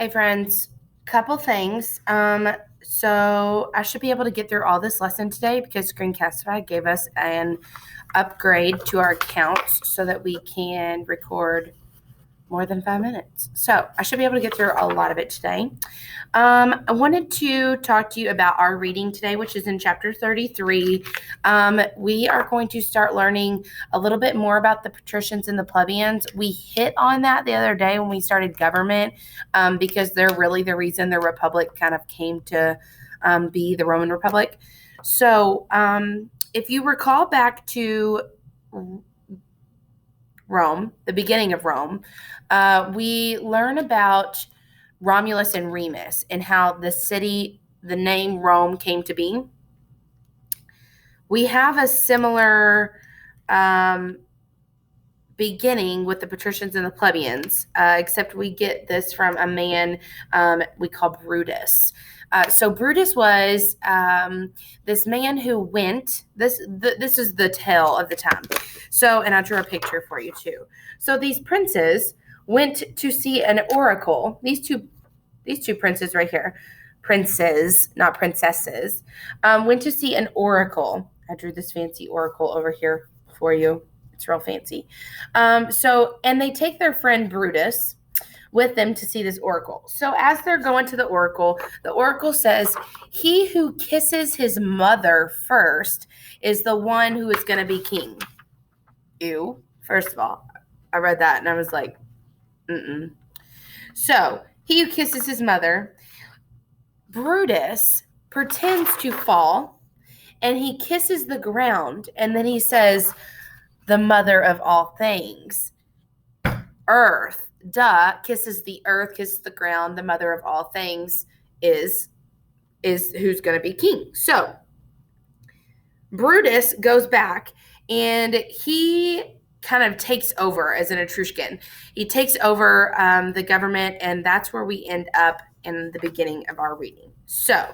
Hey friends, couple things. So I should be able to get through all this lesson today because Screencastify gave us an upgrade to our accounts so that we can record more than 5 minutes. So I should be able to get through a lot of it today. I wanted to talk to you about our reading today, which is in chapter 33. We are going to start learning a little bit more about the patricians and the plebeians. We hit on that the other day when we started government because they're really the reason the republic kind of came to be the Roman Republic. So if you recall back to Rome, the beginning of Rome, we learn about Romulus and Remus and how the name Rome came to be. We have a similar beginning with the patricians and the plebeians, except we get this from a man we call Brutus. So Brutus was this man who went. This is the tale of the time. So, and I drew a picture for you too. So these princes went to see an oracle. These two princes right here, princes, not princesses, went to see an oracle. I drew this fancy oracle over here for you. It's real fancy. And they take their friend Brutus with them to see this oracle. So as they're going to the oracle says, he who kisses his mother first is the one who is going to be king. Ew. First of all, I read that and I was like, So he who kisses his mother, Brutus pretends to fall and he kisses the ground and then he says, the mother of all things. Earth. Duh, kisses the earth, kisses the ground, the mother of all things is who's going to be king. So Brutus goes back and he kind of takes over as an Etruscan. He takes over the government, and that's where we end up in the beginning of our reading. So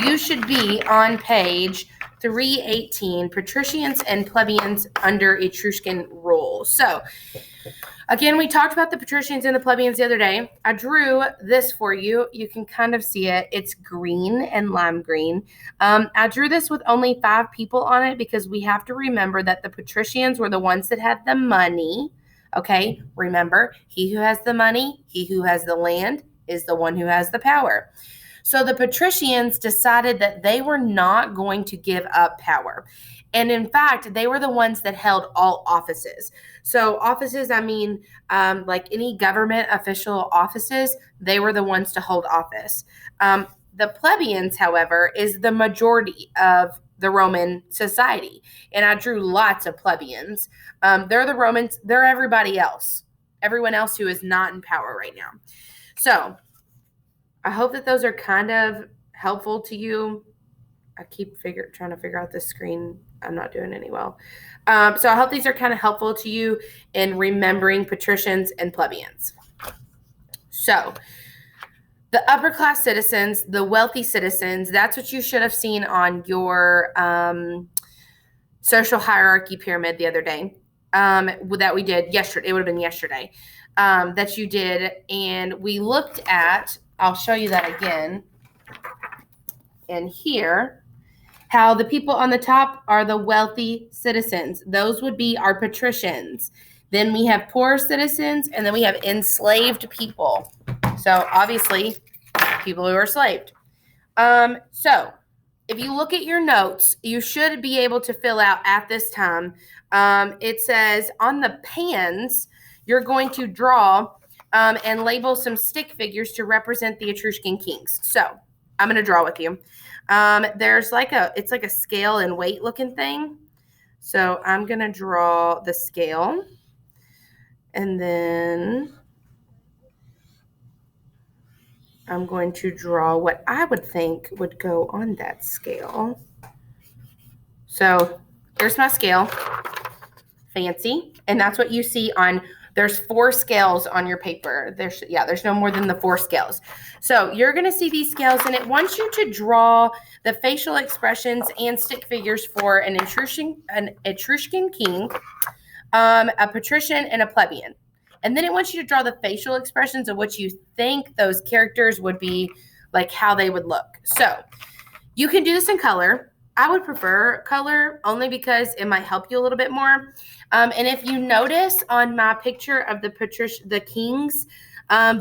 you should be on page 318, Patricians and Plebeians under Etruscan rule. So again, we talked about the patricians and the plebeians the other day. I drew this for you. You can kind of see it. It's green and lime green. I drew this with only 5 people on it because we have to remember that the patricians were the ones that had the money. Okay, remember, he who has the money, he who has the land is the one who has the power. So the patricians decided that they were not going to give up power. And in fact, they were the ones that held all offices. So offices, I mean, like any government official offices, they were the ones to hold office. The plebeians, however, is the majority of the Roman society. And I drew lots of plebeians. They're the Romans. They're everybody else. Everyone else who is not in power right now. So I hope that those are kind of helpful to you. I keep trying to figure out this screen. I'm not doing any well. So I hope these are kind of helpful to you in remembering patricians and plebeians. So the upper class citizens, the wealthy citizens, that's what you should have seen on your social hierarchy pyramid the other day that we did yesterday. It would have been yesterday that you did. And we looked at, I'll show you that again. And here, how the people on the top are the wealthy citizens. Those would be our patricians. Then we have poor citizens, and then we have enslaved people. So obviously, people who are enslaved. So if you look at your notes, you should be able to fill out at this time. It says on the pans, you're going to draw and label some stick figures to represent the Etruscan kings. So I'm going to draw with you. There's it's like a scale and weight looking thing. So I'm going to draw the scale. And then I'm going to draw what I would think would go on that scale. So here's my scale. Fancy. And that's what you see on, there's 4 scales on your paper. There's no more than the 4 scales. So you're going to see these scales, and it wants you to draw the facial expressions and stick figures for an Etruscan king, a patrician, and a plebeian. And then it wants you to draw the facial expressions of what you think those characters would be, like how they would look. So you can do this in color. I would prefer color only because it might help you a little bit more. And if you notice on my picture of the kings,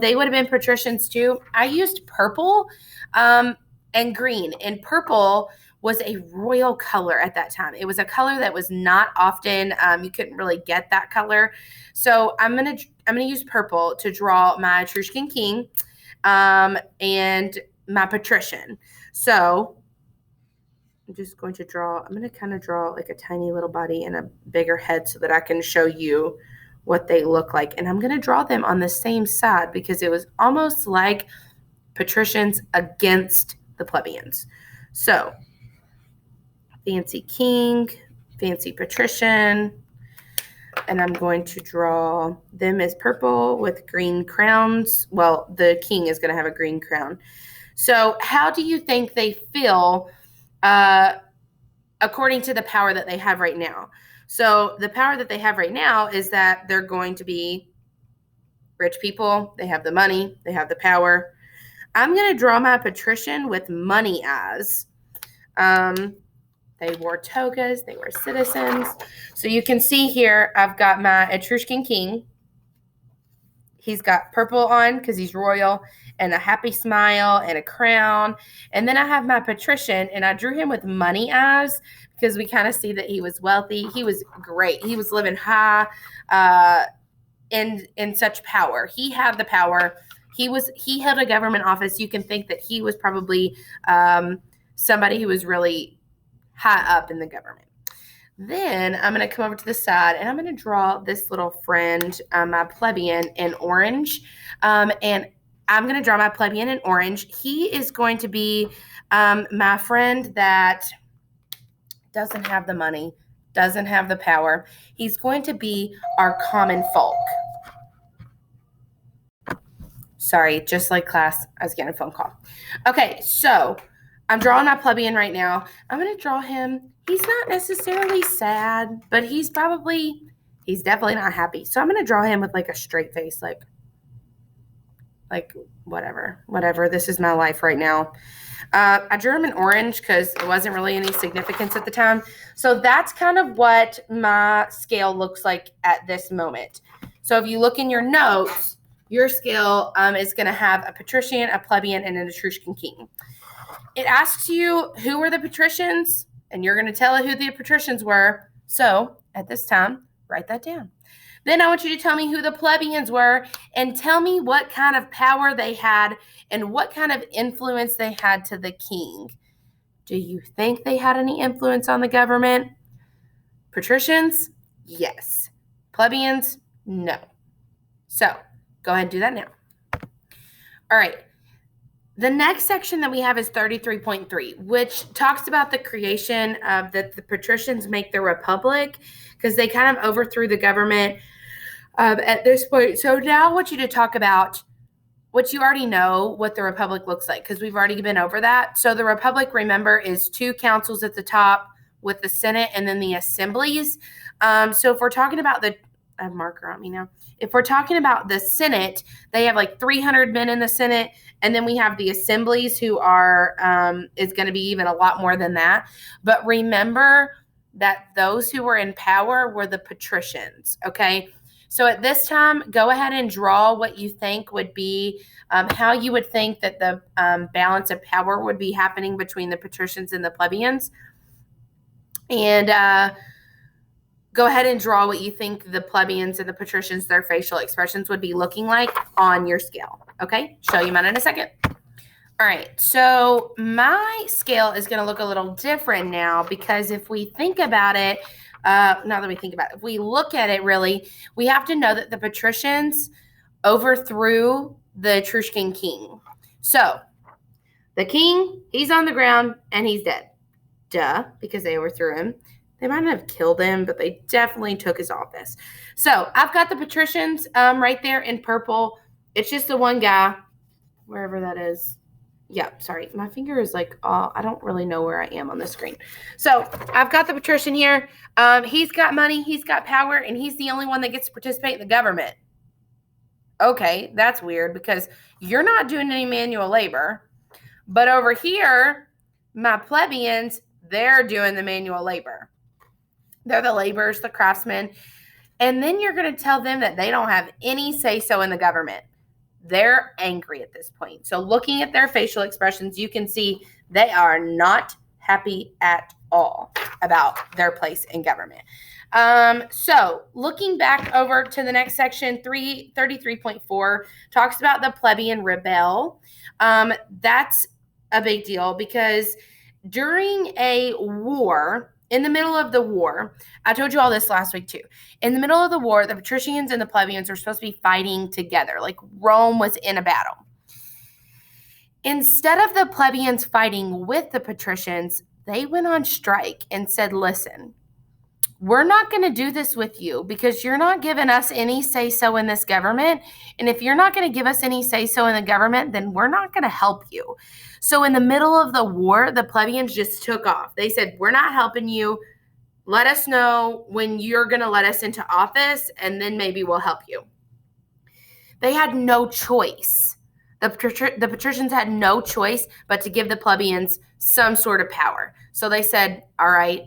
they would have been patricians too. I used purple and green. And purple was a royal color at that time. It was a color that was not often, you couldn't really get that color. So I'm gonna use purple to draw my Etruscan king and my patrician. So I'm just going to draw, I'm going to kind of draw like a tiny little body and a bigger head so that I can show you what they look like. And I'm going to draw them on the same side because it was almost like patricians against the plebeians. So fancy king, fancy patrician, and I'm going to draw them as purple with green crowns. Well, the king is going to have a green crown. So how do you think they feel according to the power that they have right now? So the power that they have right now is that they're going to be rich people. They have the money. They have the power. I'm going to draw my patrician with money eyes. They wore togas. They were citizens. So you can see here, I've got my Etruscan king. He's got purple on because he's royal and a happy smile and a crown. And then I have my patrician, and I drew him with money eyes because we kind of see that he was wealthy. He was great. He was living high in such power. He had the power. He held a government office. You can think that he was probably somebody who was really high up in the government. Then I'm going to come over to the side and I'm going to draw this little friend, my plebeian, in orange. And I'm going to draw my plebeian in orange. He is going to be my friend that doesn't have the money, doesn't have the power. He's going to be our common folk. Sorry, just like class, I was getting a phone call. Okay, so I'm drawing my plebeian right now. I'm going to draw him. He's not necessarily sad, but he's definitely not happy. So I'm going to draw him with like a straight face, like whatever. This is my life right now. I drew him in orange because it wasn't really any significance at the time. So that's kind of what my scale looks like at this moment. So if you look in your notes, your scale is going to have a patrician, a plebeian, and an Etruscan king. It asks you who were the patricians, and you're going to tell it who the patricians were. So at this time, write that down. Then I want you to tell me who the plebeians were and tell me what kind of power they had and what kind of influence they had to the king. Do you think they had any influence on the government? Patricians? Yes. Plebeians? No. So go ahead and do that now. All right. The next section that we have is 33.3, which talks about the creation of that the patricians make the republic because they kind of overthrew the government at this point. So now I want you to talk about what you already know, what the republic looks like, because we've already been over that. So the republic, remember, is two councils at the top with the Senate and then the assemblies. So if we're talking about I have a marker on me now. If we're talking about the Senate, they have like 300 men in the Senate. And then we have the assemblies who are, is going to be even a lot more than that. But remember that those who were in power were the patricians, okay? So at this time, go ahead and draw what you think would be, how you would think that the balance of power would be happening between the patricians and the plebeians. And go ahead and draw what you think the plebeians and the patricians, their facial expressions would be looking like on your scale. Okay, show you mine in a second. All right, so my scale is going to look a little different now because if we think about it, if we look at it really, we have to know that the patricians overthrew the Etruscan king. So the king, he's on the ground and he's dead. Duh, because they overthrew him. They might not have killed him, but they definitely took his office. So I've got the patricians right there in purple. It's just the one guy, wherever that is. Yeah, sorry. My finger is like, I don't really know where I am on the screen. So I've got the patrician here. He's got money, he's got power, and he's the only one that gets to participate in the government. Okay, that's weird because you're not doing any manual labor. But over here, my plebeians, they're doing the manual labor. They're the laborers, the craftsmen. And then you're going to tell them that they don't have any say-so in the government. They're angry at this point. So looking at their facial expressions, you can see they are not happy at all about their place in government. So looking back over to the next section, 33.4 talks about the plebeian rebel. That's a big deal because during a war, in the middle of the war, I told you all this last week too. In the middle of the war, the patricians and the plebeians were supposed to be fighting together, like Rome was in a battle. Instead of the plebeians fighting with the patricians, they went on strike and said, listen, we're not going to do this with you because you're not giving us any say-so in this government. And if you're not going to give us any say-so in the government, then we're not going to help you. So in the middle of the war, the plebeians just took off. They said, we're not helping you. Let us know when you're going to let us into office, and then maybe we'll help you. They had no choice. The patricians had no choice but to give the plebeians some sort of power. So they said, all right,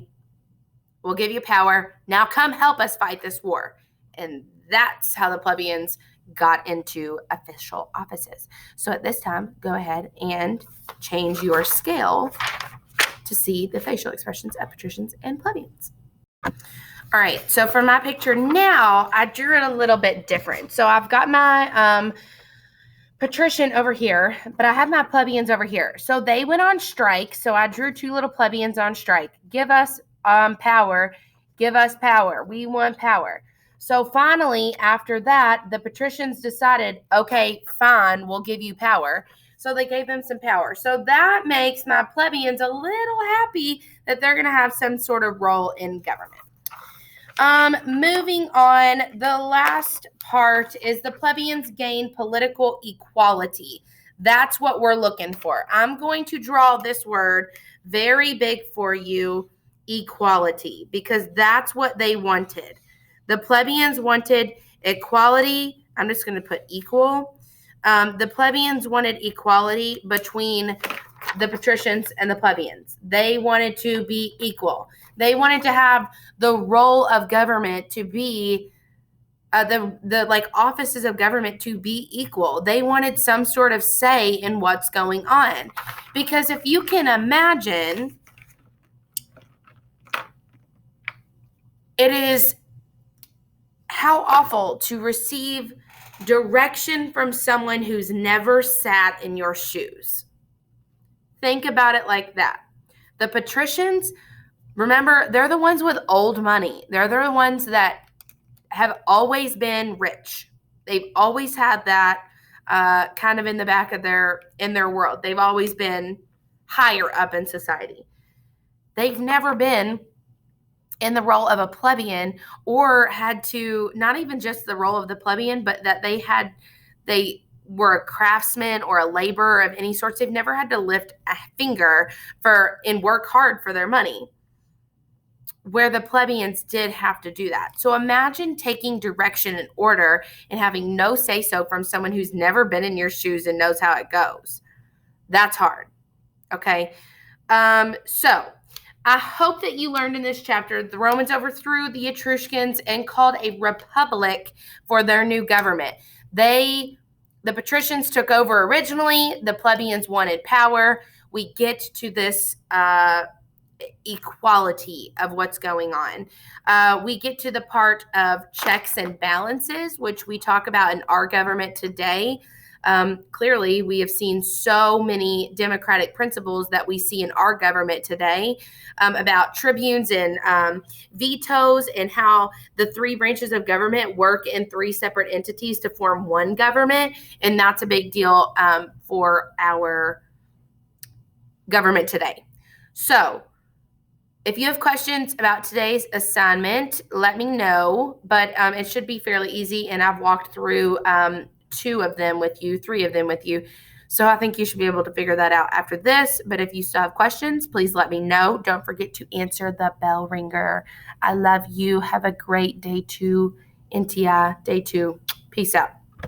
we'll give you power. Now come help us fight this war. And that's how the plebeians got into official offices. So at this time, go ahead and change your scale to see the facial expressions of patricians and plebeians. All right, so for my picture now, I drew it a little bit different. So I've got my patrician over here, but I have my plebeians over here. So they went on strike. So I drew two little plebeians on strike. Give us power. Give us power. We want power. So finally, after that, the patricians decided, okay, fine, we'll give you power. So they gave them some power. So that makes my plebeians a little happy that they're going to have some sort of role in government. Moving on, the last part is the plebeians gain political equality. That's what we're looking for. I'm going to draw this word very big for you, equality, because that's what they wanted. The plebeians wanted equality. I'm just going to put equal. The plebeians wanted equality between the patricians and the plebeians. They wanted to be equal. They wanted to have the role of government to be the like offices of government to be equal. They wanted some sort of say in what's going on. Because if you can imagine, it is how awful to receive direction from someone who's never sat in your shoes. Think about it like that. The patricians, remember, they're the ones with old money. They're the ones that have always been rich. They've always had that kind of in the back of their world. They've always been higher up in society. They've never been in the role of a plebeian or had to, not even just the role of the plebeian, but that they were a craftsman or a laborer of any sorts. They've never had to lift a finger and work hard for their money, where the plebeians did have to do that. So imagine taking direction and order and having no say-so from someone who's never been in your shoes and knows how it goes. That's hard. Okay. So I hope that you learned in this chapter, the Romans overthrew the Etruscans and called a republic for their new government. The patricians took over originally. The plebeians wanted power. We get to this equality of what's going on. We get to the part of checks and balances, which we talk about in our government today. Clearly, we have seen so many democratic principles that we see in our government today about tribunes and vetoes and how the three branches of government work in three separate entities to form one government. And that's a big deal for our government today. So if you have questions about today's assignment, let me know, but it should be fairly easy, and I've walked through 3 of them with you. So I think you should be able to figure that out after this, but if you still have questions, please let me know. Don't forget to answer the bell ringer. I love you. Have a great day 2, NTI, day 2. Peace out.